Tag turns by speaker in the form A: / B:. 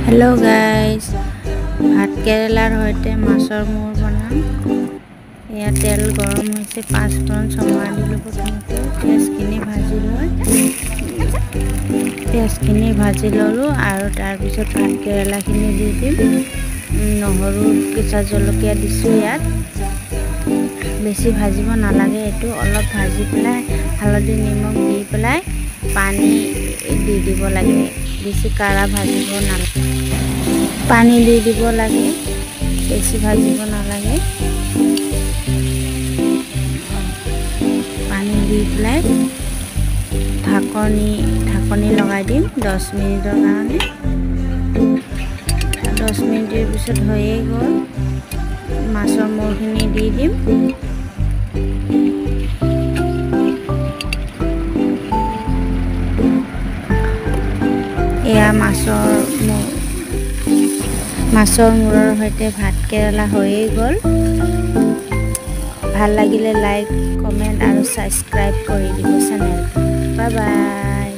A: hello guys भात केरेलार होते माছৰ মূৰ বনাম या तेल गरम হৈছে 5 ফোৰণ চমৰা দিলো প্ৰথমতে পিয়াজখিনি ভাজি ললো আৰু তাৰ পিছত ভাত কেৰেলাখিনি দি দিম নহৰু কেঁচা জলকীয়া দিছো ইয়াত বেছি ভাজিব নালাগে এটো অলপ ভাজি পেলাই হালধি নিমখ দি পেলাই পানী দি দিব লাগে বেছি কাৰা ভাজিব নালাগে পানী দি দিব লাগে বেছি ভাজিব নালাগে পানী দি পেলাই ঢাকনি লগাই দিম 10 মিনিটৰ কাৰণে 10 মিনিটৰ পিছত হৈয়ে গ'ল মাছৰ মূৰখিনি দি দিম এয়া মাছৰ মূৰৰ সৈতে ভাত কেৰেলা হৈয়ে গ'ল ভাল লাগিলে লাইক কমেন্ট আৰু সাবস্ক্ৰাইব কৰি দিব চেনেলটো বাই বাই